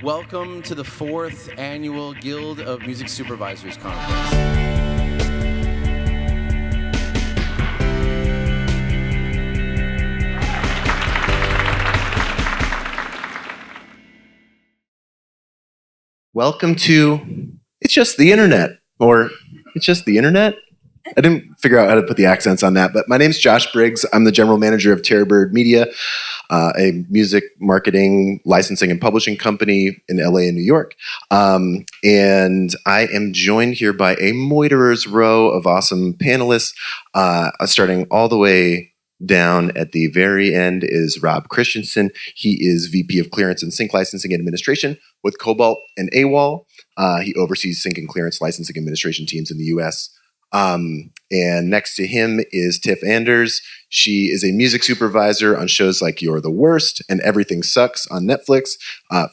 Welcome to the 4th Annual Guild of Music Supervisors Conference. Welcome to It's Just the Internet, or It's Just the Internet? I didn't figure out how to put the accents on that, but my name's Josh Briggs. I'm the general manager of Terrorbird Media, a music marketing, licensing, and publishing company in LA and New York. And I am joined here by a moiterer's row of awesome panelists, starting all the way down at the very end is Rob Christensen. He is VP of Clearance and Sync Licensing Administration with Cobalt and AWOL. He oversees sync and clearance licensing administration teams in the US. And next to him is Tiff Anders. She is a music supervisor on shows like You're the Worst and Everything Sucks on Netflix,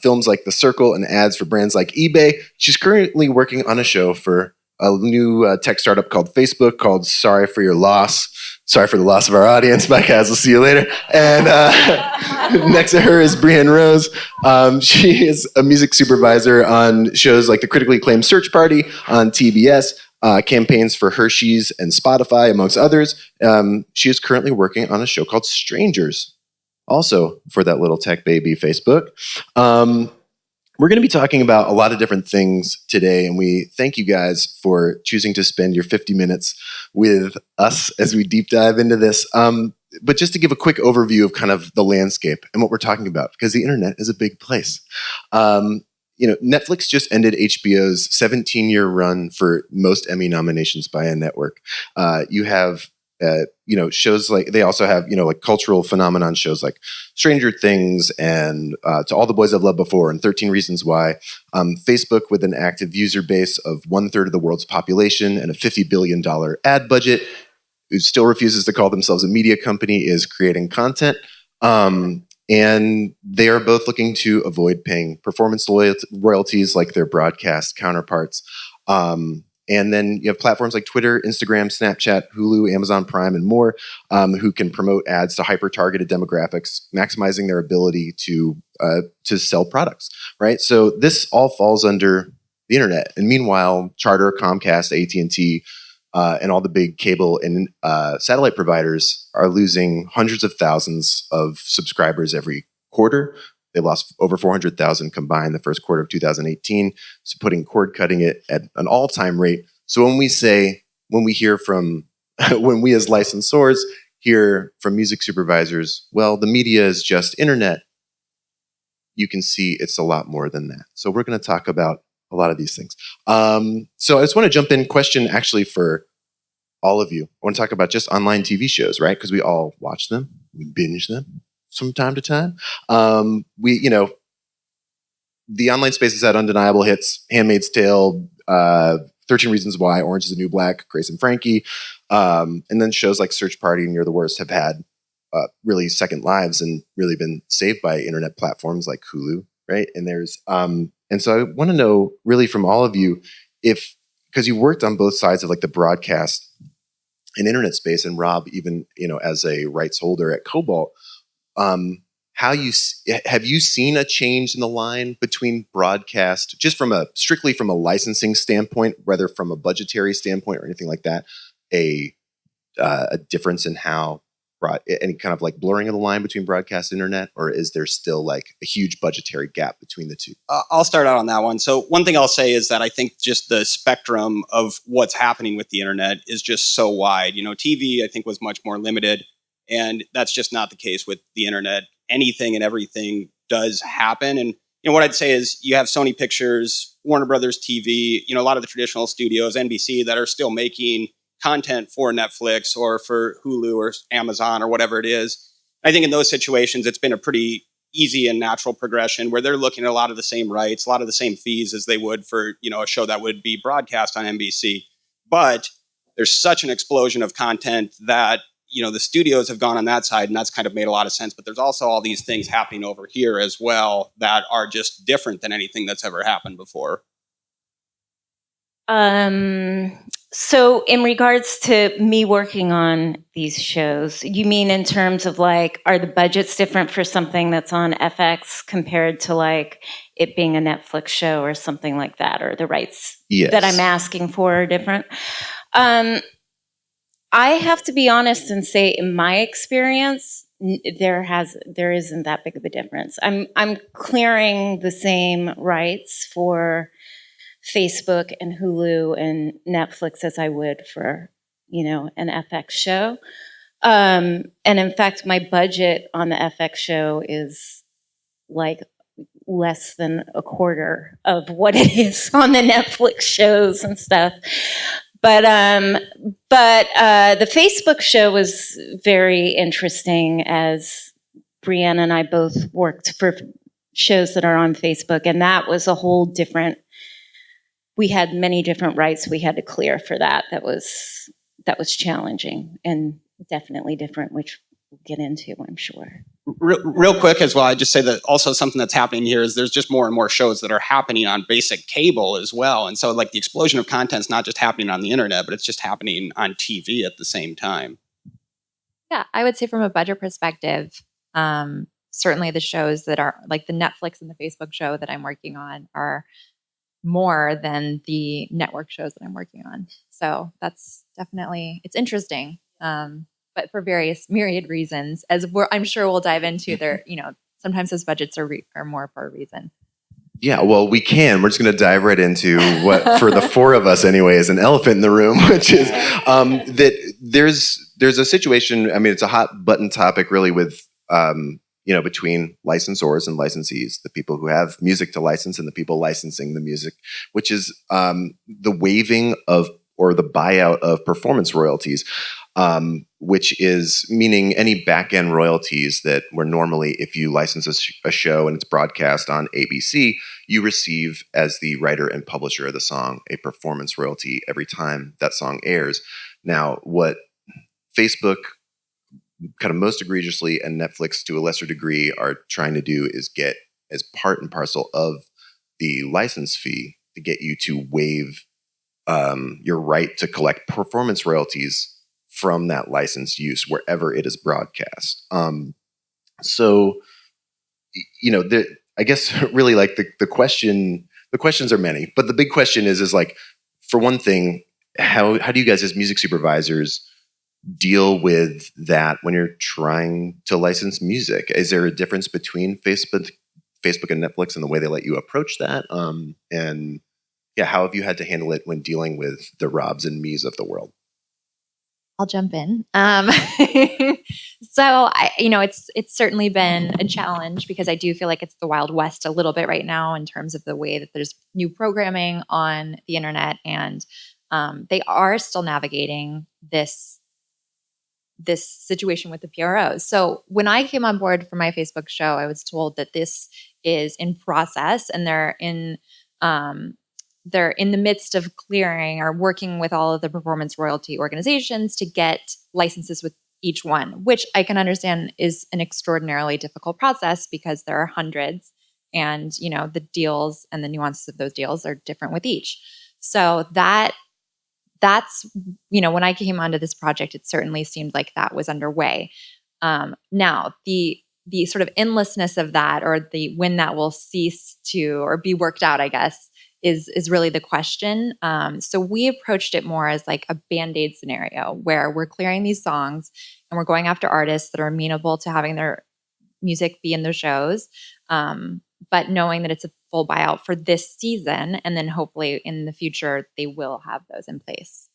films like The Circle, and ads for brands like eBay. She's currently working on a show for a new tech startup called Facebook called Sorry for Your Loss. Sorry for the loss of our audience. Bye, guys. We'll see you later. And next to her is Brienne Rose. She is a music supervisor on shows like the critically acclaimed Search Party on TBS, campaigns for Hershey's and Spotify, amongst others. She is currently working on a show called Strangers, also for that little tech baby Facebook. We're going to be talking about a lot of different things today, and we thank you guys for choosing to spend your 50 minutes with us as we deep dive into this. But just to give a quick overview of kind of the landscape and what we're talking about, because the internet is a big place. Netflix just ended HBO's 17-year run for most Emmy nominations by a network. You have shows like, they also have, like cultural phenomenon shows like Stranger Things and To All the Boys I've Loved Before and 13 Reasons Why. Facebook, with an active user base of 1/3 of the world's population and a $50 billion ad budget, who still refuses to call themselves a media company, is creating content. And they are both looking to avoid paying performance royalties like their broadcast counterparts. And then you have platforms like Twitter, Instagram, Snapchat, Hulu, Amazon Prime, and more, who can promote ads to hyper-targeted demographics, maximizing their ability to sell products, right? So this all falls under the internet. And meanwhile, Charter, Comcast, AT&T, and all the big cable and satellite providers are losing hundreds of thousands of subscribers every quarter. They lost over 400,000 combined the first quarter of 2018, so putting cord cutting it at an all-time rate. So when we hear from, when we as licensors hear from music supervisors, well, the media is just internet, you can see it's a lot more than that. So we're going to talk about a lot of these things. So I just want to jump in, question actually for all of you. I want to talk about just online TV shows, right? Because we all watch them, we binge them from time to time. The online space has had undeniable hits: Handmaid's Tale, 13 Reasons Why, Orange is the New Black, Grace and Frankie. And then shows like Search Party and You're the Worst have had really second lives and really been saved by internet platforms like Hulu, right? And and so I want to know really from all of you, because you worked on both sides of like the broadcast and internet space, and Rob, even, as a rights holder at Cobalt, have you seen a change in the line between broadcast, just strictly from a licensing standpoint, whether from a budgetary standpoint or anything like that, a difference in how any kind of like blurring of the line between broadcast and internet, or is there still like a huge budgetary gap between the two? I'll start out on that one. So one thing I'll say is that I think just the spectrum of what's happening with the internet is just so wide. TV, I think, was much more limited, and that's just not the case with the internet. Anything and everything does happen. And what I'd say is you have Sony Pictures, Warner Brothers TV, a lot of the traditional studios, NBC, that are still making content for Netflix or for Hulu or Amazon or whatever it is. I think in those situations, it's been a pretty easy and natural progression where they're looking at a lot of the same rights, a lot of the same fees as they would for, a show that would be broadcast on NBC. But there's such an explosion of content that, the studios have gone on that side, and that's kind of made a lot of sense. But there's also all these things happening over here as well that are just different than anything that's ever happened before. So in regards to me working on these shows, you mean in terms of like, are the budgets different for something that's on FX compared to like it being a Netflix show or something like that, or the rights Yes. that I'm asking for are different? I have to be honest and say, in my experience, there isn't that big of a difference. I'm clearing the same rights for Facebook and Hulu and Netflix as I would for, an FX show. And in fact, my budget on the FX show is like less than a quarter of what it is on the Netflix shows and stuff. But the Facebook show was very interesting, as Brianna and I both worked for shows that are on Facebook, and that was a whole different. We had many different rights we had to clear for that. That was challenging and definitely different, which we'll get into, I'm sure. Real quick as well, I just say that also something that's happening here is there's just more and more shows that are happening on basic cable as well. And so like the explosion of content is not just happening on the internet, but it's just happening on TV at the same time. Yeah, I would say from a budget perspective, certainly the shows that are like the Netflix and the Facebook show that I'm working on are more than the network shows that I'm working on. So that's definitely, it's interesting. But for various myriad reasons, I'm sure we'll dive into there, sometimes those budgets are more for a reason. Yeah, well, we're just going to dive right into what, for the four of us anyway, is an elephant in the room, which is that there's a situation, I mean, it's a hot button topic really with, between licensors and licensees, the people who have music to license and the people licensing the music, which is the waiving of, or the buyout of performance royalties. Which is meaning any back-end royalties that were normally, if you license a show and it's broadcast on ABC, you receive, as the writer and publisher of the song, a performance royalty every time that song airs. Now, what Facebook kind of most egregiously and Netflix to a lesser degree are trying to do is get as part and parcel of the license fee to get you to waive your right to collect performance royalties from that licensed use wherever it is broadcast. I guess really like the questions are many, but the big question is like, for one thing, how do you guys as music supervisors deal with that when you're trying to license music? Is there a difference between Facebook and Netflix and the way they let you approach that? And yeah, how have you had to handle it when dealing with the Robs and me's of the world? I'll jump in. So it's certainly been a challenge because I do feel like it's the Wild West a little bit right now in terms of the way that there's new programming on the internet, and they are still navigating this situation with the PROs. So when I came on board for my Facebook show, I was told that this is in process and they're in the midst of clearing or working with all of the performance royalty organizations to get licenses with each one, which I can understand is an extraordinarily difficult process because there are hundreds and, the deals and the nuances of those deals are different with each. So that's, when I came onto this project, it certainly seemed like that was underway. Now, the sort of endlessness of that, or when that will cease to or be worked out, I guess, is really the question. So we approached it more as like a Band-Aid scenario where we're clearing these songs and we're going after artists that are amenable to having their music be in their shows, but knowing that it's a full buyout for this season, and then hopefully in the future they will have those in place.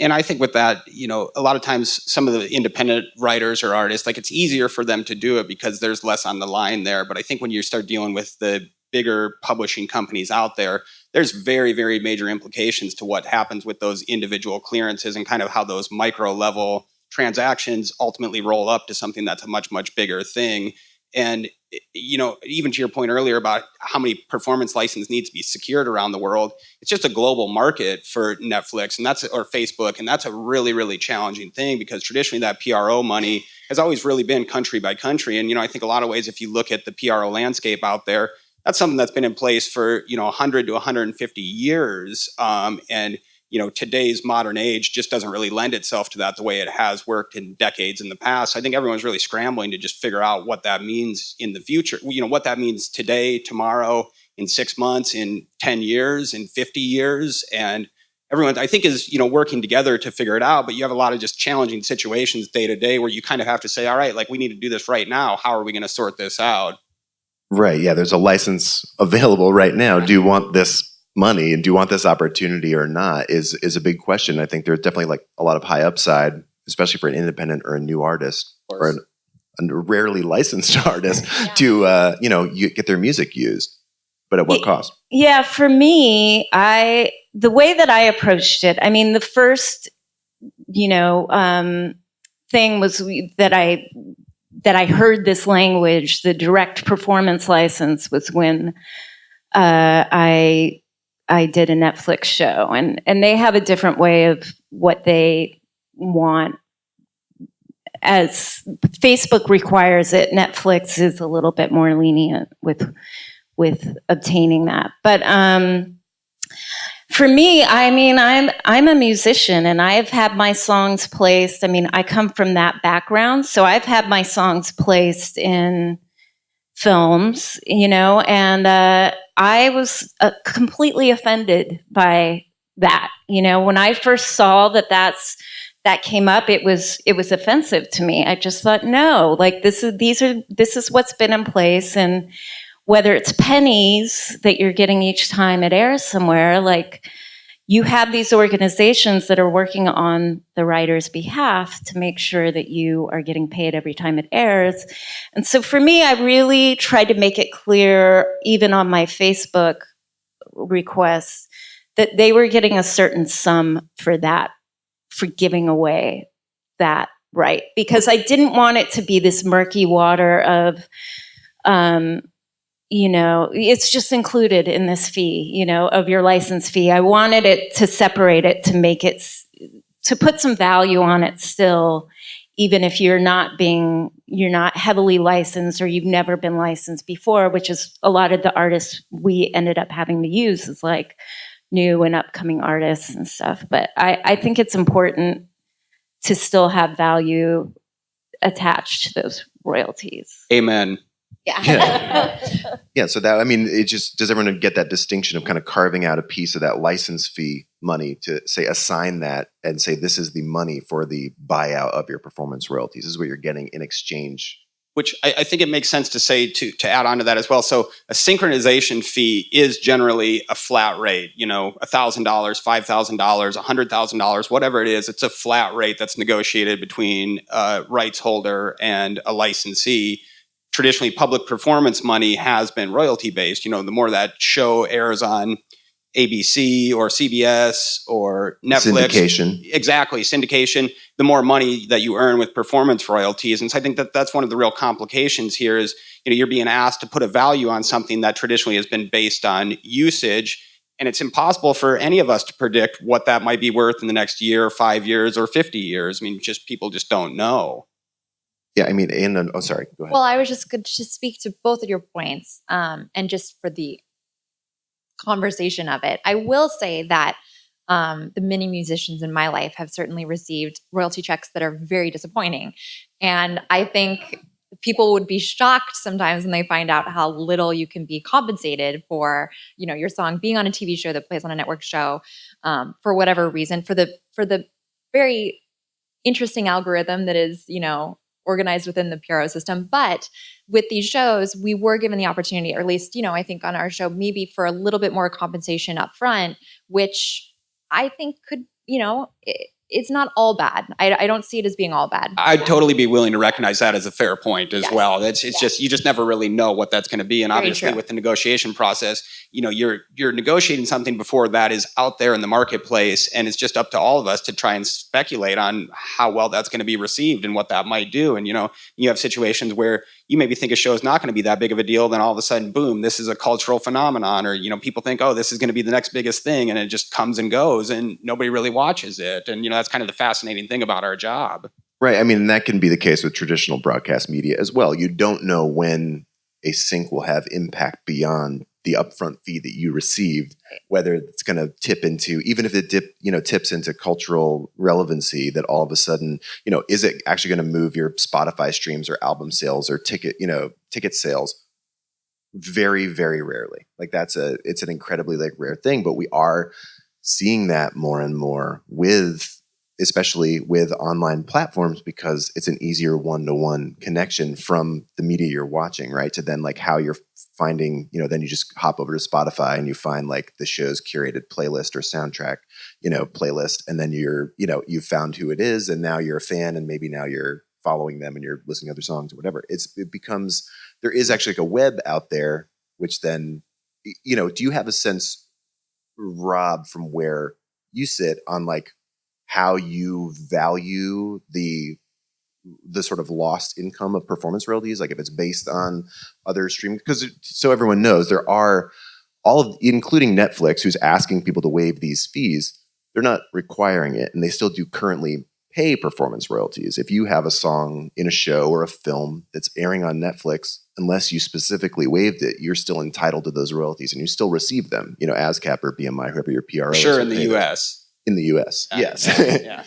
And I think with that, a lot of times some of the independent writers or artists, like it's easier for them to do it because there's less on the line there. But I think when you start dealing with the bigger publishing companies out there, there's very, very major implications to what happens with those individual clearances and kind of how those micro level transactions ultimately roll up to something that's a much, much bigger thing. And, even to your point earlier about how many performance licenses need to be secured around the world, it's just a global market for Netflix or Facebook. And that's a really, really challenging thing because traditionally that PRO money has always really been country by country. And, I think a lot of ways, if you look at the PRO landscape out there, that's something that's been in place for 100 to 150 years, and today's modern age just doesn't really lend itself to that the way it has worked in decades in the past. I think everyone's really scrambling to just figure out what that means in the future. What that means today, tomorrow, in 6 months, in 10 years, in 50 years, and everyone, I think, is working together to figure it out. But you have a lot of just challenging situations day to day where you kind of have to say, all right, like, we need to do this right now. How are we going to sort this out? Right. Yeah. There's a license available right now. Do you want this money and do you want this opportunity or not is a big question. I think there's definitely like a lot of high upside, especially for an independent or a new artist or a rarely licensed artist to, you get their music used. But at what cost? Yeah. For me, the way that I approached it, I mean, the first, thing was that I heard this language, the direct performance license, was when I did a Netflix show, and they have a different way of what they want. As Facebook requires it, Netflix is a little bit more lenient with obtaining that. But for me, I mean, I'm a musician, and I've had my songs placed. I mean, I come from that background, so I've had my songs placed in films, and I was completely offended by that. When I first saw that came up, it was offensive to me. I just thought, no, like this is what's been in place, and whether it's pennies that you're getting each time it airs somewhere, like, you have these organizations that are working on the writer's behalf to make sure that you are getting paid every time it airs. And so for me, I really tried to make it clear, even on my Facebook requests, that they were getting a certain sum for that, for giving away that right. Because I didn't want it to be this murky water of, it's just included in this fee, of your license fee. I wanted it to separate it, to make it, to put some value on it still, even if you're not heavily licensed or you've never been licensed before, which is a lot of the artists we ended up having to use is like new and upcoming artists and stuff. But I think it's important to still have value attached to those royalties. Amen. Yeah. So that, I mean, it just, does everyone get that distinction of kind of carving out a piece of that license fee money to say, assign that and say, this is the money for the buyout of your performance royalties. This is what you're getting in exchange. Which I think it makes sense to say, to add on to that as well. So a synchronization fee is generally a flat rate, $1,000, $5,000, $100,000, whatever it is. It's a flat rate that's negotiated between a rights holder and a licensee. Traditionally, public performance money has been royalty-based. The more that show airs on ABC or CBS or Netflix. Syndication. Exactly, syndication. The more money that you earn with performance royalties. And so I think that's one of the real complications here is, you're being asked to put a value on something that traditionally has been based on usage. And it's impossible for any of us to predict what that might be worth in the next year, 5 years, or 50 years. I mean, people just don't know. Yeah, I mean, sorry, go ahead. Well, I was just going to speak to both of your points, and just for the conversation of it, I will say that the many musicians in my life have certainly received royalty checks that are very disappointing. And I think people would be shocked sometimes when they find out how little you can be compensated for, your song being on a TV show that plays on a network show, for whatever reason, for the very interesting algorithm that is, organized within the PRO system. But with these shows, we were given the opportunity, or at least, I think on our show, maybe for a little bit more compensation up front, which I think could, it's not all bad. I don't see it as being all bad. I'd totally be willing to recognize that as a fair point as well. It's just, you just never really know what that's going to be. And Very obviously true. with the negotiation process, you're negotiating something before that is out there in the marketplace. And it's just up to all of us to try and speculate on how well that's going to be received and what that might do. And, you have situations where you maybe think a show is not going to be that big of a deal. Then all of a sudden, boom, this is a cultural phenomenon. Or, people think, oh, this is going to be the next biggest thing. And it just comes and goes and nobody really watches it. And, that's kind of the fascinating thing about our job. Right. I mean, that can be the case with traditional broadcast media as well. You don't know when a sync will have impact beyond the upfront fee that you received, whether it's going to tip into, even if it tips into cultural relevancy, that all of a sudden, is it actually going to move your Spotify streams or album sales or ticket sales? Very, very rarely. Like it's an incredibly rare thing, but we are seeing that more and more especially with online platforms, because it's an easier one-to-one connection from the media you're watching, right? To then how you're finding, then you just hop over to Spotify and you find the show's curated playlist or soundtrack, playlist. And then you've found who it is, and now you're a fan, and maybe now you're following them and you're listening to other songs or whatever. It becomes, there is actually a web out there, which then, do you have a sense, Rob, from where you sit on how you value the sort of lost income of performance royalties, if it's based on other streaming? Because so everyone knows, there are including Netflix, who's asking people to waive these fees. They're not requiring it, and they still do currently pay performance royalties. If you have a song in a show or a film that's airing on Netflix, unless you specifically waived it, you're still entitled to those royalties, and you still receive them, ASCAP or BMI, whoever your PRO is. Sure, in the U.S. In the U.S., yes. Yeah.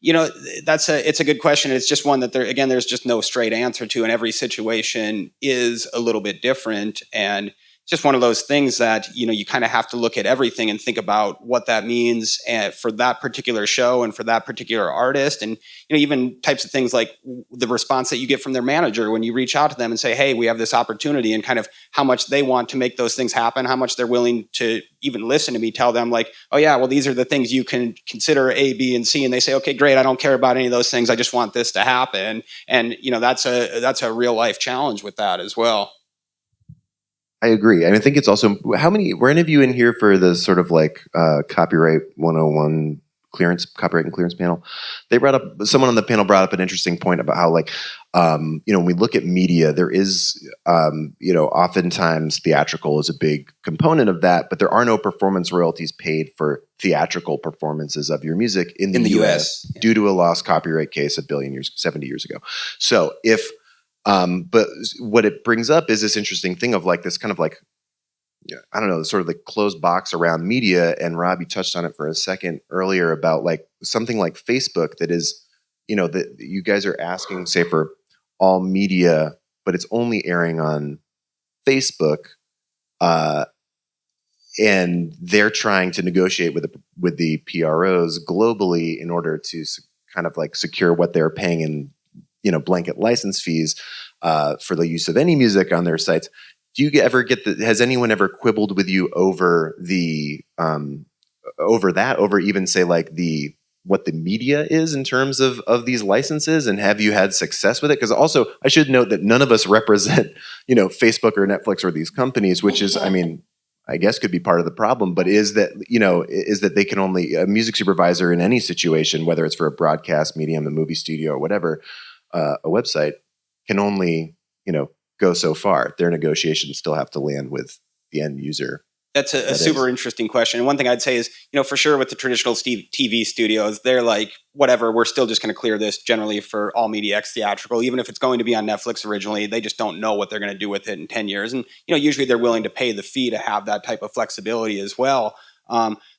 It's a good question. It's just one that there's just no straight answer to, and every situation is a little bit different. And it's just one of those things that, you kind of have to look at everything and think about what that means for that particular show and for that particular artist. And, even types of things like the response that you get from their manager when you reach out to them and say, hey, we have this opportunity, and kind of how much they want to make those things happen, how much they're willing to even listen to me tell them oh yeah, well, these are the things you can consider A, B, and C. And they say, okay, great. I don't care about any of those things. I just want this to happen. And, that's a real life challenge with that as well. I agree. I think it's also, were any of you in here for the sort of copyright 101 copyright and clearance panel? Someone on the panel brought up an interesting point about how when we look at media, there is, oftentimes theatrical is a big component of that, but there are no performance royalties paid for theatrical performances of your music in the US due to a lost copyright case 70 years ago. So but what it brings up is this interesting thing of this kind of I don't know, sort of closed box around media. And Rob, you touched on it for a second earlier about something like Facebook that is, that you guys are asking, say, for all media, but it's only airing on Facebook. And they're trying to negotiate with the PROs globally in order to kind of secure what they're paying in blanket license fees for the use of any music on their sites. Do you ever has anyone ever quibbled with you over over even say what the media is in terms of these licenses, and have you had success with it? Because also I should note that none of us represent Facebook or Netflix or these companies, which is, I guess could be part of the problem, but is that they can only, a music supervisor in any situation, whether it's for a broadcast medium, a movie studio or whatever, a website, can only, go so far. Their negotiations still have to land with the end user. That's a super interesting question. And one thing I'd say is, for sure with the traditional TV studios, they're whatever, we're still just going to clear this generally for all media ex theatrical. Even if it's going to be on Netflix originally, they just don't know what they're going to do with it in 10 years. And, usually they're willing to pay the fee to have that type of flexibility as well.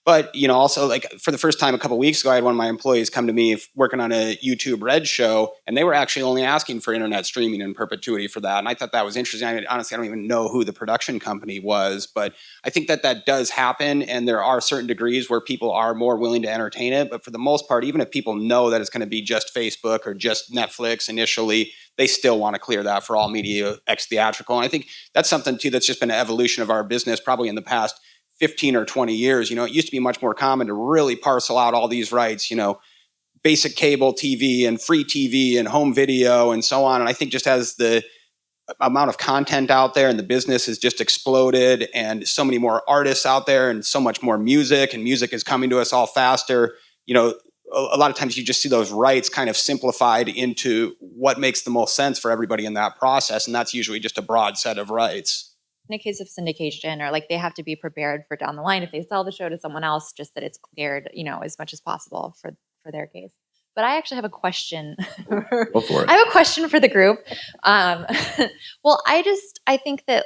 But, also for the first time a couple of weeks ago, I had one of my employees come to me working on a YouTube Red show, and they were actually only asking for internet streaming in perpetuity for that. And I thought that was interesting. Honestly, I don't even know who the production company was, but I think that does happen. And there are certain degrees where people are more willing to entertain it. But for the most part, even if people know that it's going to be just Facebook or just Netflix initially, they still want to clear that for all media ex theatrical. And I think that's something too that's just been an evolution of our business probably in the past 15 or 20 years. It used to be much more common to really parcel out all these rights, basic cable TV and free TV and home video and so on. And I think just as the amount of content out there and the business has just exploded, and so many more artists out there and so much more music, and music is coming to us all faster, a lot of times you just see those rights kind of simplified into what makes the most sense for everybody in that process. And that's usually just a broad set of rights. In a case of syndication, or they have to be prepared for down the line if they sell the show to someone else, just that it's cleared, as much as possible for their case. but I actually have a question. Go for it. I have a question for the group. Well, I think that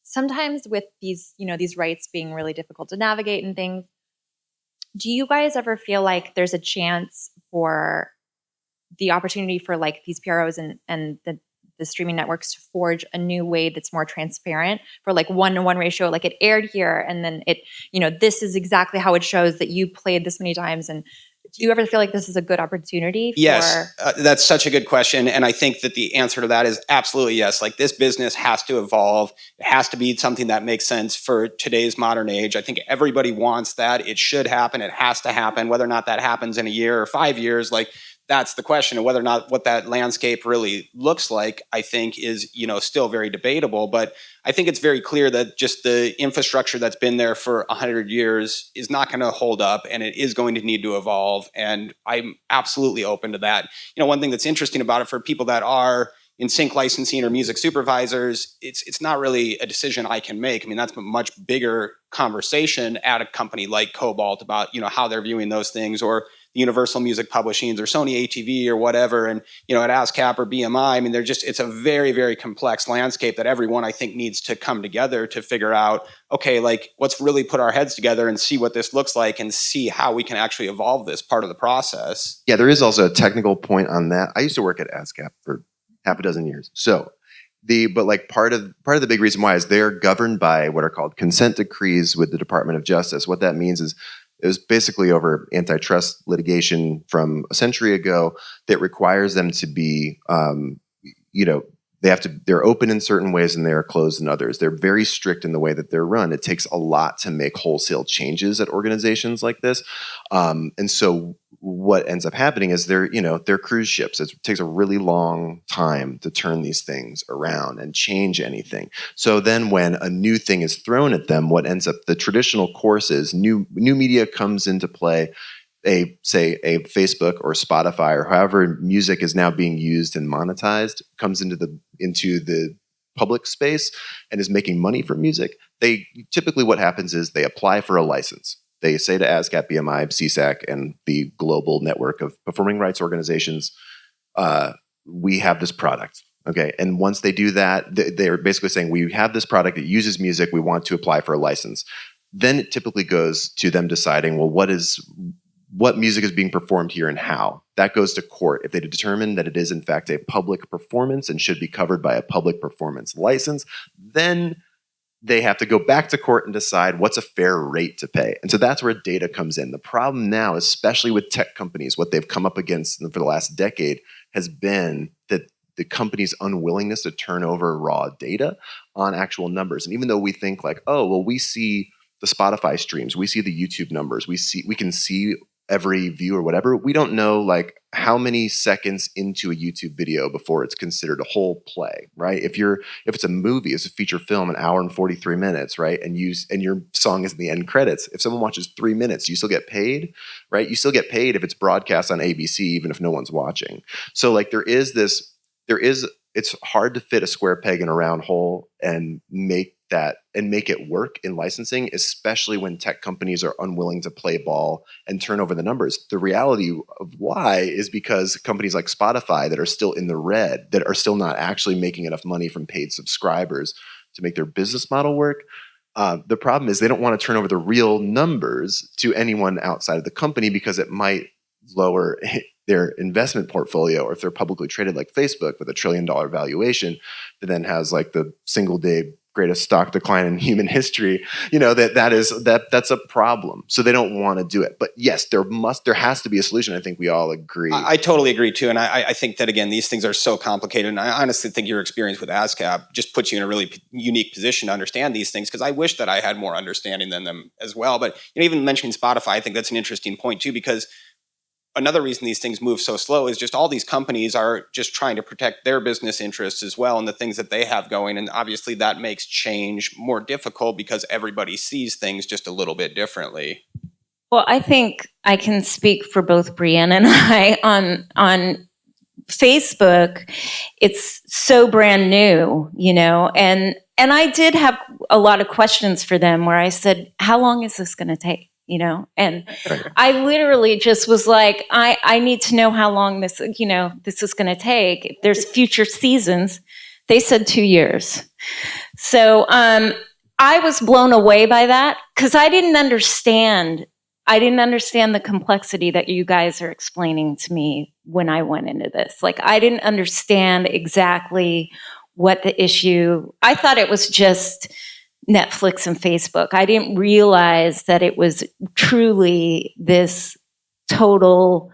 sometimes with these, these rights being really difficult to navigate and things, do you guys ever feel like there's a chance for the opportunity for like these PROs and the streaming networks to forge a new way that's more transparent for like 1-to-1 ratio, like it aired here and then it, this is exactly how it shows that you played this many times? And do you ever feel like this is a good opportunity? Yes, that's such a good question. And I think that the answer to that is absolutely yes. Like this business has to evolve. It has to be something that makes sense for today's modern age. I think everybody wants that. It should happen. It has to happen. Whether or not that happens in a year or 5 years, like that's the question. And whether or not what that landscape really looks like, I think is, still very debatable. But I think it's very clear that just the infrastructure that's been there for 100 years is not going to hold up, and it is going to need to evolve. And I'm absolutely open to that. One thing that's interesting about it for people that are in sync licensing or music supervisors, it's not really a decision I can make. I mean, that's a much bigger conversation at a company like Cobalt about, how they're viewing those things, or the Universal Music Publishings or Sony ATV or whatever. And, at ASCAP or BMI, I mean, it's a very, very complex landscape that everyone, I think, needs to come together to figure out, okay, like, let's really put our heads together and see what this looks like and see how we can actually evolve this part of the process. Yeah, there is also a technical point on that. I used to work at ASCAP for half a dozen years. So part of the big reason why is they're governed by what are called consent decrees with the Department of Justice. What that means is it was basically over antitrust litigation from a century ago that requires them to be, they're open in certain ways and they're closed in others. They're very strict in the way that they're run. It takes a lot to make wholesale changes at organizations like this. And so what ends up happening is they're cruise ships. It takes a really long time to turn these things around and change anything. So then when a new thing is thrown at them, what ends up, the traditional course is new media comes into play. A Facebook or Spotify or however music is now being used and monetized comes into the public space and is making money from music. They typically, what happens is they apply for a license. They say to ASCAP, BMI, CSAC, and the global network of performing rights organizations, we have this product. Okay, and once they do that, they're basically saying, we have this product that uses music, we want to apply for a license. Then it typically goes to them deciding, well, what music is being performed here and how. That goes to court. If they determine that it is in fact a public performance and should be covered by a public performance license, then they have to go back to court and decide what's a fair rate to pay. And so that's where data comes in. The problem now, especially with tech companies, what they've come up against for the last decade has been that the company's unwillingness to turn over raw data on actual numbers. And even though we think like, oh, well, we see the Spotify streams, we see the YouTube numbers, we can see every view or whatever, we don't know like how many seconds into a YouTube video before it's considered a whole play, right? If it's a movie, it's a feature film, 1 hour and 43 minutes, right? And your song is in the end credits. If someone watches 3 minutes, you still get paid, right? You still get paid if it's broadcast on ABC, even if no one's watching. So like it's hard to fit a square peg in a round hole and make it work in licensing, especially when tech companies are unwilling to play ball and turn over the numbers. The reality of why is because companies like Spotify that are still in the red, that are still not actually making enough money from paid subscribers to make their business model work. The problem is they don't want to turn over the real numbers to anyone outside of the company because it might lower their investment portfolio, or if they're publicly traded like Facebook with $1 trillion valuation that then has like the single day greatest stock decline in human history, that's a problem. So they don't want to do it. But yes, there has to be a solution. I think we all agree. I totally agree too. And I think that, again, these things are so complicated. And I honestly think your experience with ASCAP just puts you in a really unique position to understand these things, because I wish that I had more understanding than them as well. But even mentioning Spotify, I think that's an interesting point too, because another reason these things move so slow is just all these companies are just trying to protect their business interests as well and the things that they have going. And obviously that makes change more difficult because everybody sees things just a little bit differently. Well, I think I can speak for both Brianna and I on Facebook. It's so brand new, and I did have a lot of questions for them where I said, how long is this going to take? you know? And Right. I literally just was like, I need to know how long this, you know, this is going to take. If there's future seasons. They said 2 years. So I was blown away by that because I didn't understand the complexity that you guys are explaining to me when I went into this. Like, I didn't understand exactly what the issue, I thought it was just Netflix and Facebook. I didn't realize that it was truly this total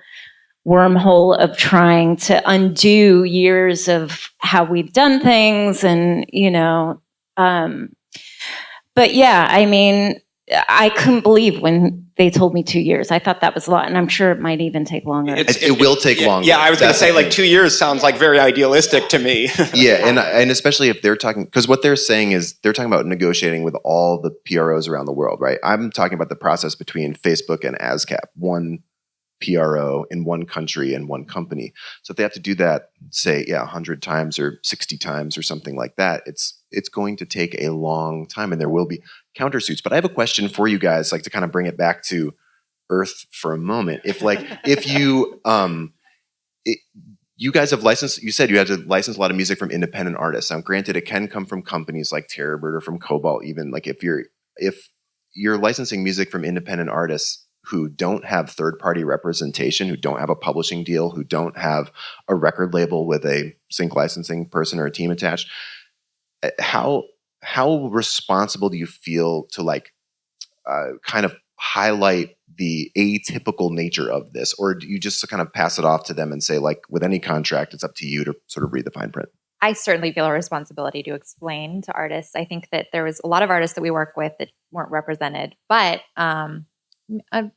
wormhole of trying to undo years of how we've done things. And, you know, but yeah, I mean, I couldn't believe when they told me 2 years. I thought that was a lot, and I'm sure it might even take longer. It will take longer. Yeah, I was going to say like 2 years sounds like very idealistic to me. Yeah, and especially if they're talking, because what they're saying is they're talking about negotiating with all the PROs around the world, right? I'm talking about the process between Facebook and ASCAP, one PRO in one country and one company. So if they have to do that, say, 100 times or 60 times or something like that, it's going to take a long time, and there will be countersuits. But I have a question for you guys, like to kind of bring it back to Earth for a moment. If you you guys have licensed, you said you had to license a lot of music from independent artists. Now, granted, it can come from companies like Terrorbird or from Cobalt, even. Like if you're licensing music from independent artists who don't have third-party representation, who don't have a publishing deal, who don't have a record label with a sync licensing person or a team attached, how responsible do you feel to like kind of highlight the atypical nature of this? Or do you just kind of pass it off to them and say, like with any contract, it's up to you to sort of read the fine print? I certainly feel a responsibility to explain to artists. I think that there was a lot of artists that we work with that weren't represented, but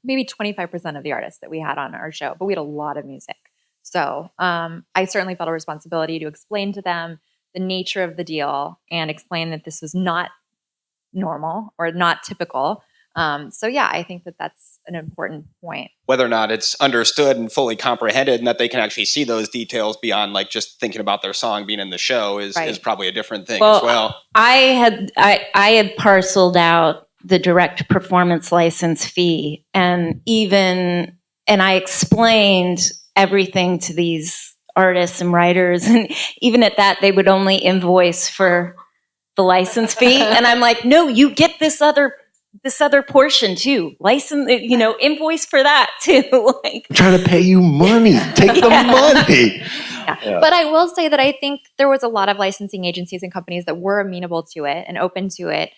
maybe 25% of the artists that we had on our show, but we had a lot of music. So I certainly felt a responsibility to explain to them the nature of the deal and explain that this was not normal or not typical. So yeah, I think that that's an important point. Whether or not it's understood and fully comprehended and that they can actually see those details beyond like just thinking about their song being in the show is probably a different thing as well. I had parceled out the direct performance license fee, and I explained everything to these artists and writers, and even at that they would only invoice for the license fee. And I'm like, no, you get this other portion too, license, you know, invoice for that too. Like, I'm trying to pay you money. Take the money. Yeah. But I will say that I think there was a lot of licensing agencies and companies that were amenable to it and open to it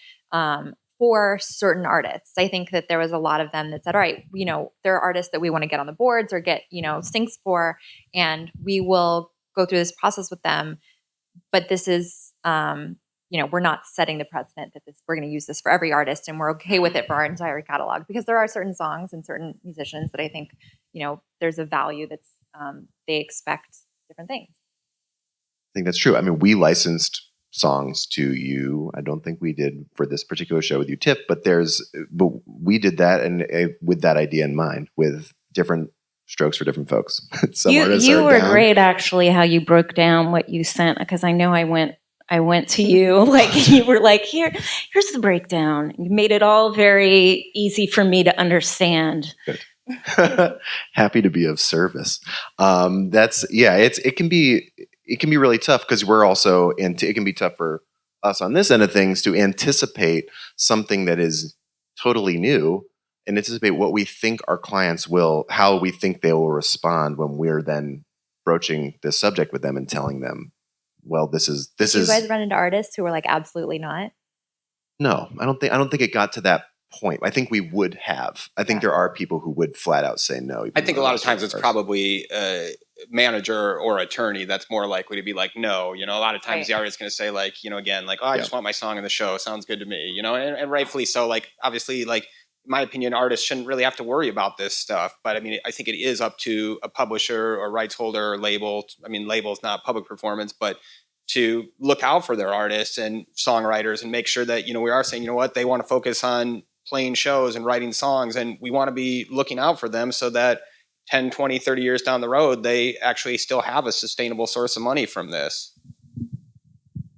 for certain artists. I think that there was a lot of them that said, all right, you know, there are artists that we want to get on the boards or get, you know, syncs for, and we will go through this process with them. But this is, you know, we're not setting the precedent that we're going to use this for every artist and we're okay with it for our entire catalog, because there are certain songs and certain musicians that I think, you know, there's a value that's, they expect different things. I think that's true. I mean, we licensed songs to you. I don't think we did for this particular show with you, Tip, but we did that and with that idea in mind, with different strokes for different folks. You were great, actually, how you broke down what you sent, because I know I went to you, like you were like, here's the breakdown. You made it all very easy for me to understand. Good. Happy to be of service. It can be really tough because we're also it can be tough for us on this end of things to anticipate something that is totally new and anticipate what we think our clients how we think they will respond when we're then broaching this subject with them and telling them, well, this is. Did you guys run into artists who were like, absolutely not? No, I don't think it got to that point. I think we would have. I think there are people who would flat out say no. I think a lot of times it's probably a manager or attorney that's more likely to be like, no. You know, a lot of times the artist is going to say like, you know, again, like, oh, I just want my song in the show. Sounds good to me. You know, and rightfully so. Like, obviously, like, in my opinion, artists shouldn't really have to worry about this stuff. But I mean, I think it is up to a publisher or rights holder or label. I mean, label is not public performance, but to look out for their artists and songwriters and make sure that, you know, we are saying, you know what, they want to focus on playing shows and writing songs, and we want to be looking out for them so that 10, 20, 30 years down the road, they actually still have a sustainable source of money from this.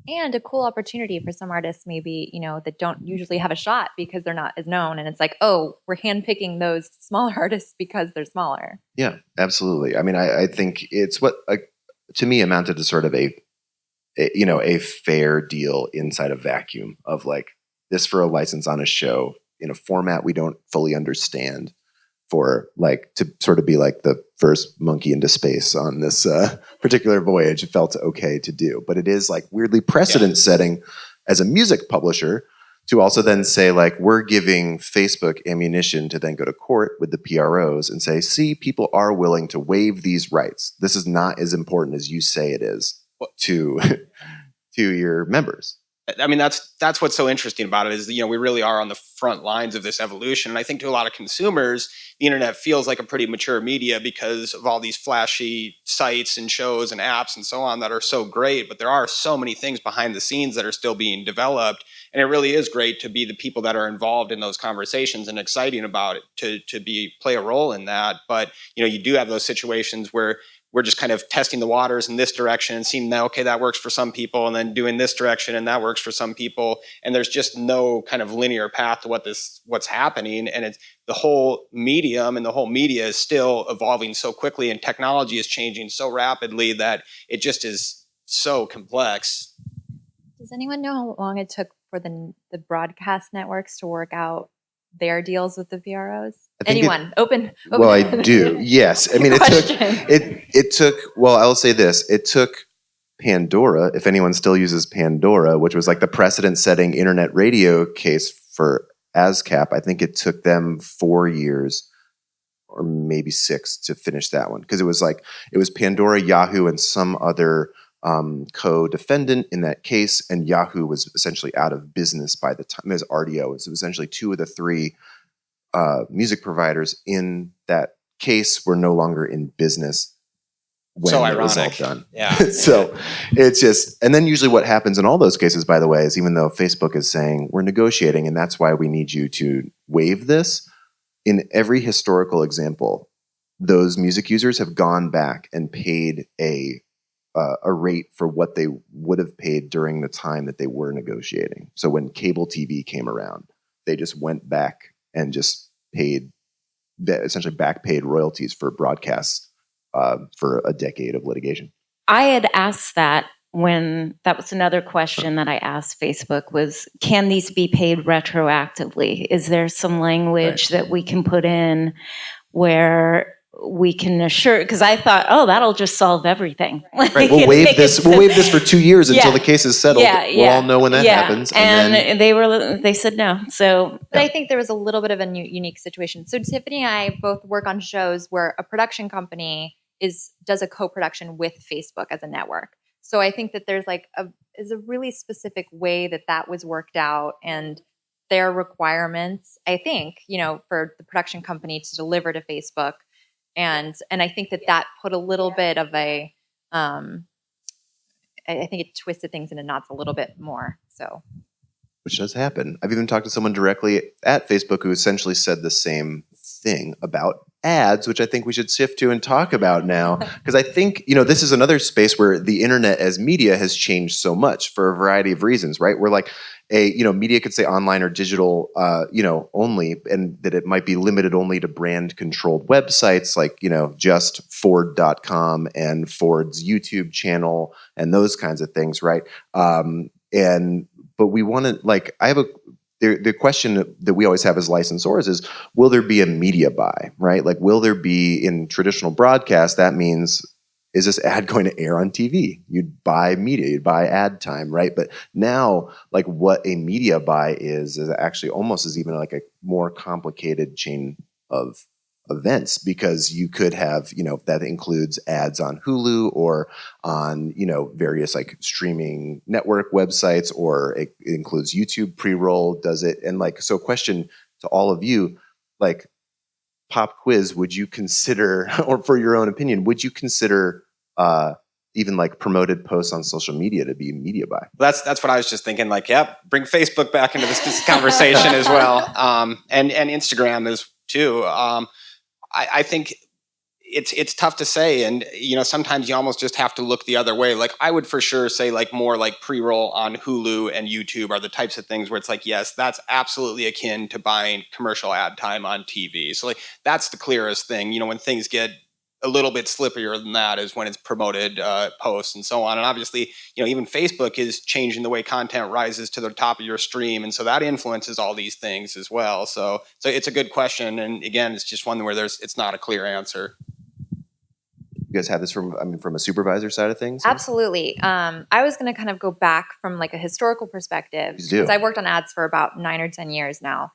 And a cool opportunity for some artists, maybe, that don't usually have a shot because they're not as known. And it's like, oh, we're handpicking those smaller artists because they're smaller. Yeah, absolutely. I mean, I think it's what to me amounted to sort of a fair deal inside a vacuum of like this for a license on a show in a format we don't fully understand, for like to sort of be like the first monkey into space on this particular voyage. It felt okay to do, but it is like weirdly precedent setting as a music publisher to also then say like, we're giving Facebook ammunition to then go to court with the PROs and say, see, people are willing to waive these rights. This is not as important as you say it is to your members. I mean, that's what's so interesting about it is, we really are on the front lines of this evolution. And I think to a lot of consumers, the internet feels like a pretty mature media because of all these flashy sites and shows and apps and so on that are so great. But there are so many things behind the scenes that are still being developed. And it really is great to be the people that are involved in those conversations and exciting about it, to play a role in that. But, you do have those situations where we're just kind of testing the waters in this direction and seeing that, okay, that works for some people, and then doing this direction and that works for some people. And there's just no kind of linear path to what's happening. And it's the whole medium and the whole media is still evolving so quickly, and technology is changing so rapidly that it just is so complex. Does anyone know how long it took for the broadcast networks to work out their deals with the PROs? Anyone? Open. Well, I do. Yes. I mean, it took, well, I'll say this. It took Pandora, if anyone still uses Pandora, which was like the precedent-setting internet radio case for ASCAP. I think it took them 4 years or maybe 6 to finish that one. Because it was Pandora, Yahoo, and some other co-defendant in that case, and Yahoo was essentially out of business by the time, as RDO. It was essentially 2 of the 3 music providers in that case were no longer in business when so it was all ironic. done. Yeah. So it's just, and then usually what happens in all those cases, by the way, is even though Facebook is saying we're negotiating and that's why we need you to waive this, in every historical example, those music users have gone back and paid a rate for what they would have paid during the time that they were negotiating. So when cable TV came around, they just went back and just essentially back paid royalties for broadcasts for a decade of litigation. I had asked that when that was another question that I asked Facebook was, can these be paid retroactively? Is there some language that we can put in where we can assure, because I thought, oh, that'll just solve everything. Right. We'll waive this for 2 years until the case is settled. We'll all know when that happens. And then they said no. So, but I think there was a little bit of a unique situation. So Tiffany and I both work on shows where a production company does a co-production with Facebook as a network. So I think that there's is a really specific way that was worked out, and their requirements, I think, for the production company to deliver to Facebook. And I think that put a little bit of I think it twisted things into knots a little bit more. So, which does happen. I've even talked to someone directly at Facebook who essentially said the same thing about ads, which I think we should shift to and talk about now. Because I think, this is another space where the internet as media has changed so much for a variety of reasons, right? Where like media could say online or digital, only, and that it might be limited only to brand controlled websites like, just Ford.com and Ford's YouTube channel and those kinds of things, right? But we want to, the question that we always have as licensors is, will there be a media buy, right? Like, will there be, in traditional broadcast, that means, is this ad going to air on TV? You'd buy media, you'd buy ad time, right? But now, like, what a media buy is actually almost is even like a more complicated chain of events, because you could have, that includes ads on Hulu or on, various like streaming network websites, or it includes YouTube pre-roll, does it? And so question to all of you, like, pop quiz, would you consider, or for your own opinion, would you consider even like promoted posts on social media to be a media buy? That's what I was just thinking. Like, bring Facebook back into this conversation as well, and Instagram is too. I think it's tough to say, and sometimes you almost just have to look the other way. Like I would for sure say like more like pre-roll on Hulu and YouTube are the types of things where it's like, yes, that's absolutely akin to buying commercial ad time on TV. So like that's the clearest thing. When things get a little bit slippier than that is when it's promoted posts and so on. And obviously, even Facebook is changing the way content rises to the top of your stream, and so that influences all these things as well. So it's a good question, and again, it's just one where it's not a clear answer. You guys have this from a supervisor side of things? Absolutely. I was going to kind of go back from like a historical perspective because I've worked on ads for about 9 or 10 years now.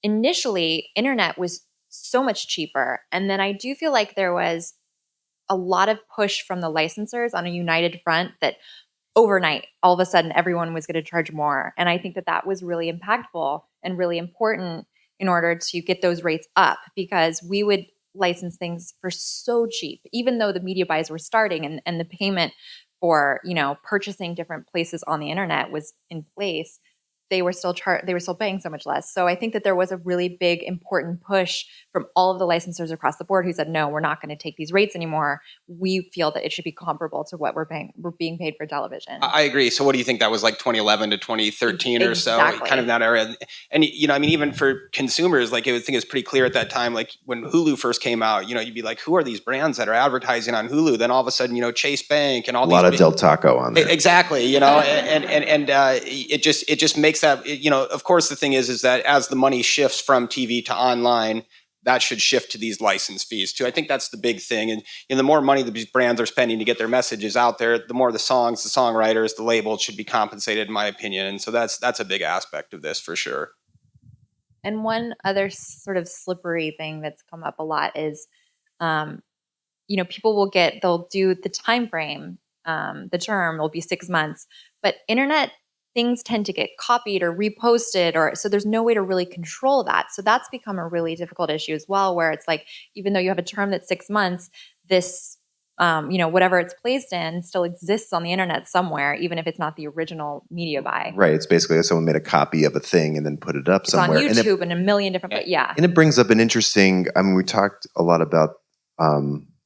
Initially, internet was so much cheaper. And then I do feel like there was a lot of push from the licensors on a united front that overnight, all of a sudden, everyone was going to charge more. And I think that was really impactful and really important in order to get those rates up, because we would license things for so cheap, even though the media buys were starting and the payment for, purchasing different places on the internet was in place. They were still paying so much less. So I think that there was a really big, important push from all of the licensors across the board who said, no, we're not going to take these rates anymore. We feel that it should be comparable to what we're being paid for television. I agree. So what do you think that was like 2011 to 2013 or so, Exactly. kind of that area? And, even for consumers, like I think it's pretty clear at that time, like when Hulu first came out, you'd be like, who are these brands that are advertising on Hulu? Then all of a sudden, Chase Bank and all a lot of Del Taco on there. Exactly. And it just makes that, of course, the thing is that as the money shifts from TV to online, that should shift to these license fees too. I think that's the big thing. And the more money these brands are spending to get their messages out there, the more the songs, the songwriters, the labels should be compensated, in my opinion. And so that's a big aspect of this for sure. And one other sort of slippery thing that's come up a lot is, people they'll do the time frame, the term will be 6 months, but internet things tend to get copied or reposted, so there's no way to really control that. So that's become a really difficult issue as well, where it's like, even though you have a term that's 6 months, this, whatever it's placed in still exists on the internet somewhere, even if it's not the original media buy. Right. It's basically like someone made a copy of a thing and then put it up somewhere. It's on YouTube and a million different, And it brings up an interesting, we talked a lot about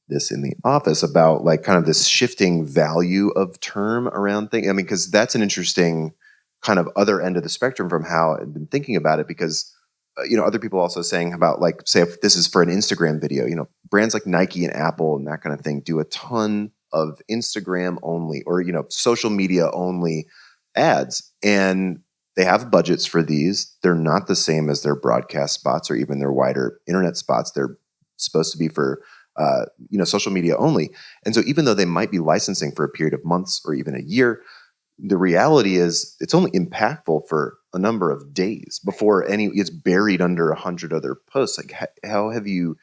this in the office about like kind of this shifting value of term around things. Because that's an interesting kind of other end of the spectrum from how I've been thinking about it, because other people also saying about, like, say if this is for an Instagram video, brands like Nike and Apple and that kind of thing do a ton of Instagram only or social media only ads, and they have budgets for these. They're not the same as their broadcast spots or even their wider internet spots. They're supposed to be for social media only. And so even though they might be licensing for a period of months or even a year, the reality is it's only impactful for a number of days before it's buried under 100 other posts. Like, how have you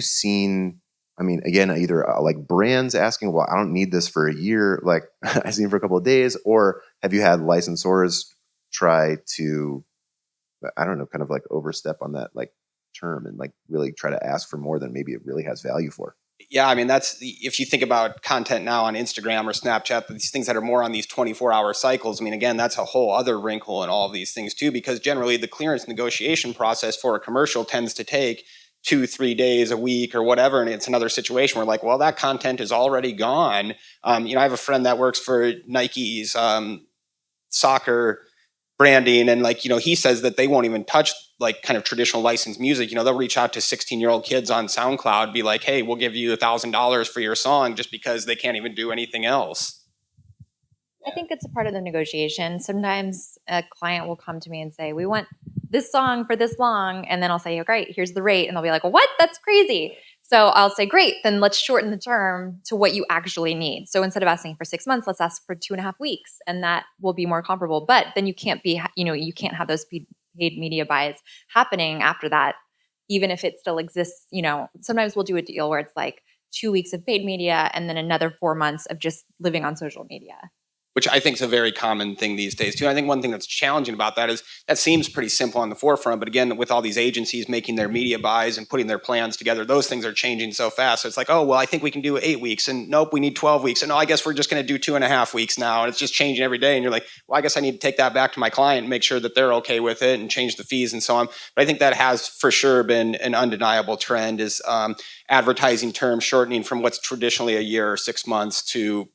seen, again, either like brands asking, well, I don't need this for a year, like I seen for a couple of days, or have you had licensors try to, I don't know, kind of like overstep on that like term and like really try to ask for more than maybe it really has value for? Yeah, that's if you think about content now on Instagram or Snapchat, these things that are more on these 24-hour cycles. Again, that's a whole other wrinkle in all of these things too, because generally the clearance negotiation process for a commercial tends to take 2-3 days, a week, or whatever, and it's another situation where like, well, that content is already gone. I have a friend that works for Nike's soccer branding, and like he says that they won't even touch like kind of traditional licensed music. They'll reach out to 16-year-old kids on SoundCloud, be like, hey, we'll give you $1,000 for your song, just because they can't even do anything else. I think it's a part of the negotiation. Sometimes a client will come to me and say, we want this song for this long, and then I'll say, oh, great, here's the rate, and they'll be like, well, what? That's crazy. So I'll say, great, then let's shorten the term to what you actually need. So instead of asking for 6 months, let's ask for 2.5 weeks, and that will be more comparable. But then you can't have those paid media buys happening after that, even if it still exists. Sometimes we'll do a deal where it's like 2 weeks of paid media and then another 4 months of just living on social media. which I think is a very common thing these days too. I think one thing that's challenging about that is that seems pretty simple on the forefront, but again, with all these agencies making their media buys and putting their plans together, those things are changing so fast. So it's like, oh, well, I think we can do 8 weeks, and nope, we need 12 weeks, and no, I guess we're just going to do 2.5 weeks now, and it's just changing every day. And you're like, well, I guess I need to take that back to my client and make sure that they're okay with it and change the fees and so on. But I think that has for sure been an undeniable trend, is advertising terms shortening from what's traditionally a year or 6 months to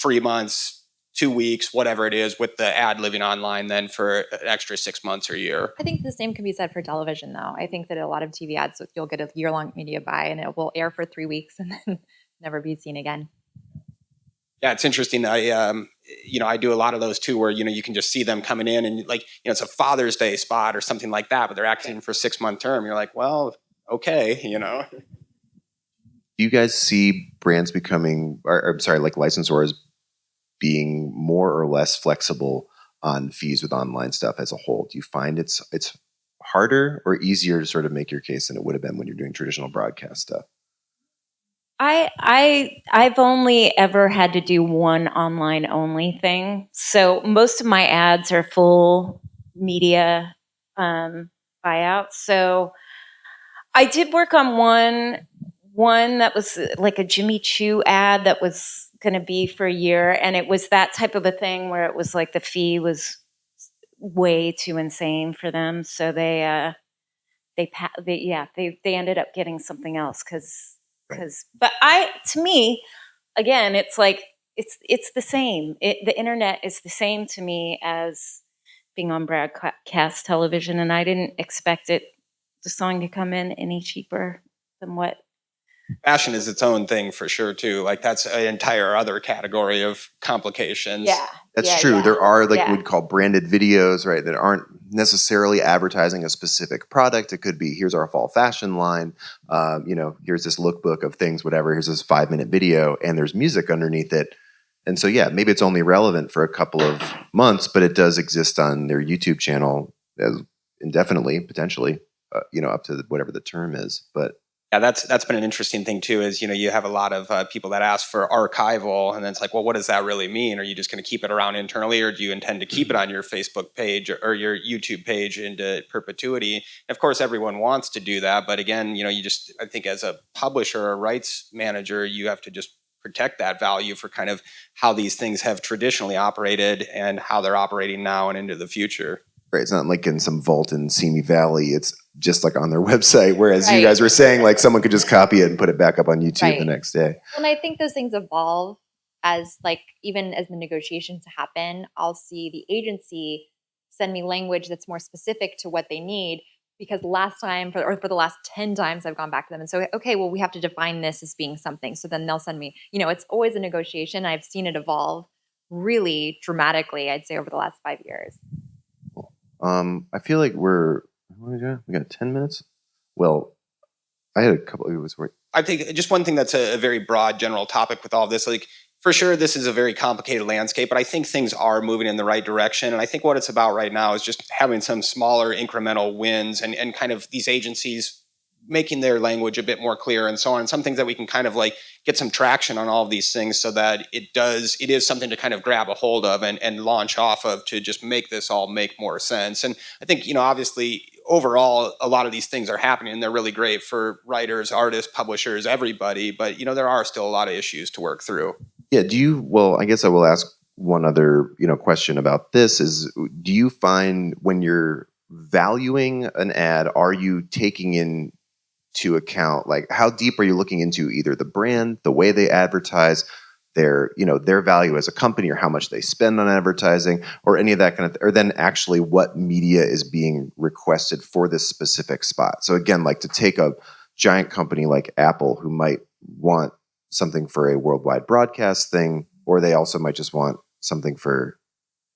3 months, 2 weeks, whatever it is, with the ad living online then for an extra 6 months or a year. I think the same can be said for television, though. I think that a lot of TV ads, you'll get a year-long media buy, and it will air for 3 weeks and then never be seen again. Yeah, it's interesting. I do a lot of those too, where you can just see them coming in, and it's a Father's Day spot or something like that, but they're acting for a 6-month term. You're like, well, okay, Do you guys see brands becoming, like licensors being more or less flexible on fees with online stuff as a whole? Do you find it's harder or easier to sort of make your case than it would have been when you're doing traditional broadcast stuff? I've only ever had to do one online only thing. So most of my ads are full media buyouts. So I did work on one that was like a Jimmy Choo ad that was going to be for a year, and it was that type of a thing where it was like the fee was way too insane for them, so they ended up getting something else because. But to me, again, it's like it's the same. The internet is the same to me as being on broadcast television, and I didn't expect the song to come in any cheaper than what. Fashion is its own thing for sure too. Like that's an entire other category of complications. Yeah, that's true. Yeah. There are we'd call branded videos, right, that aren't necessarily advertising a specific product. It could be, here's our fall fashion line. Here's this lookbook of things, whatever. Here's this 5-minute video, and there's music underneath it. And so, yeah, maybe it's only relevant for a couple of months, but it does exist on their YouTube channel as indefinitely, potentially, up to whatever the term is. But yeah, that's been an interesting thing too, is, you have a lot of people that ask for archival, and then it's like, well, what does that really mean? Are you just going to keep it around internally, or do you intend to keep it on your Facebook page or your YouTube page into perpetuity? And of course, everyone wants to do that. But again, I think as a publisher or rights manager, you have to just protect that value for kind of how these things have traditionally operated and how they're operating now and into the future. Right. It's not like in some vault in Simi Valley. It's just like on their website. Whereas you guys were saying, like, someone could just copy it and put it back up on YouTube the next day. And I think those things evolve as, like, even as the negotiations happen, I'll see the agency send me language that's more specific to what they need. Because last time, for the last 10 times, I've gone back to them and so, okay, well, we have to define this as being something. So then they'll send me, it's always a negotiation. I've seen it evolve really dramatically, I'd say, over the last 5 years. I feel like we got 10 minutes. Well, I had a couple. I think just one thing that's a very broad general topic with all of this, like, for sure, this is a very complicated landscape, but I think things are moving in the right direction. And I think what it's about right now is just having some smaller incremental wins and kind of these agencies making their language a bit more clear and so on. Some things that we can kind of like get some traction on all of these things so that it is something to kind of grab a hold of and launch off of to just make this all make more sense. And I think, obviously, overall, a lot of these things are happening and they're really great for writers, artists, publishers, everybody. But, there are still a lot of issues to work through. Yeah. I guess I will ask one other, question about this is, do you find when you're valuing an ad, are you taking into account, like, how deep are you looking into either the brand, the way they advertise, their value as a company, or how much they spend on advertising, or any of that kind of or then actually what media is being requested for this specific spot? So again, like, to take a giant company like Apple, who might want something for a worldwide broadcast thing, or they also might just want something for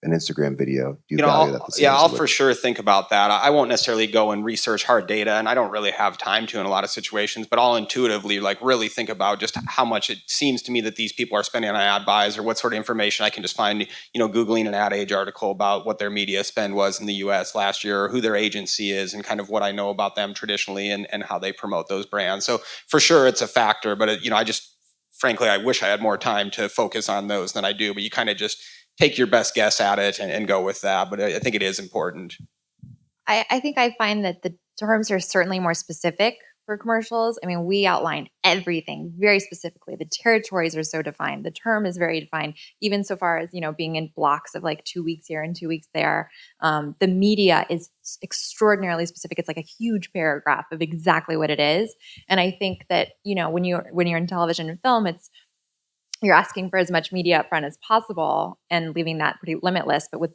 an Instagram video. Do you value that the same? Yeah, I'll for sure think about that. I won't necessarily go and research hard data, and I don't really have time to in a lot of situations, but I'll intuitively really think about just how much it seems to me that these people are spending on ad buys, or what sort of information I can just find, Googling an Ad Age article about what their media spend was in the US last year, or who their agency is, and kind of what I know about them traditionally and how they promote those brands. So for sure it's a factor, but frankly, I wish I had more time to focus on those than I do, but you kind of just take your best guess at it and go with that. But I think it is important. I think I find that the terms are certainly more specific for commercials. I mean, we outlined everything very specifically. The territories are so defined. The term is very defined, even so far as, being in blocks of like 2 weeks here and 2 weeks there. The media is extraordinarily specific. It's like a huge paragraph of exactly what it is. And I think that, when you're in television and film, you're asking for as much media up front as possible and leaving that pretty limitless. But with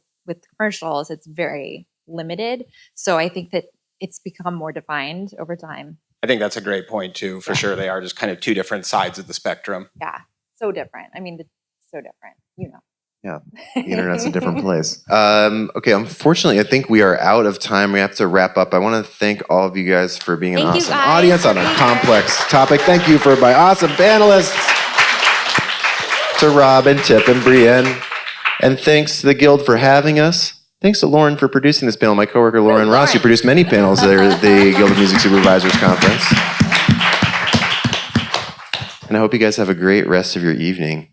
commercials, it's very limited. So I think that it's become more defined over time. I think that's a great point too, for sure. They are just kind of two different sides of the spectrum. Yeah, so different. I mean, so different, Yeah, the internet's a different place. Okay, unfortunately, I think we are out of time. We have to wrap up. I want to thank all of you guys for being an awesome audience on a complex topic. Thank you for my awesome panelists, to Rob and Tip and Brienne. And thanks to the Guild for having us. Thanks to Lauren for producing this panel. My coworker Lauren Ross, who produced many panels there at the Guild of Music Supervisors Conference. And I hope you guys have a great rest of your evening.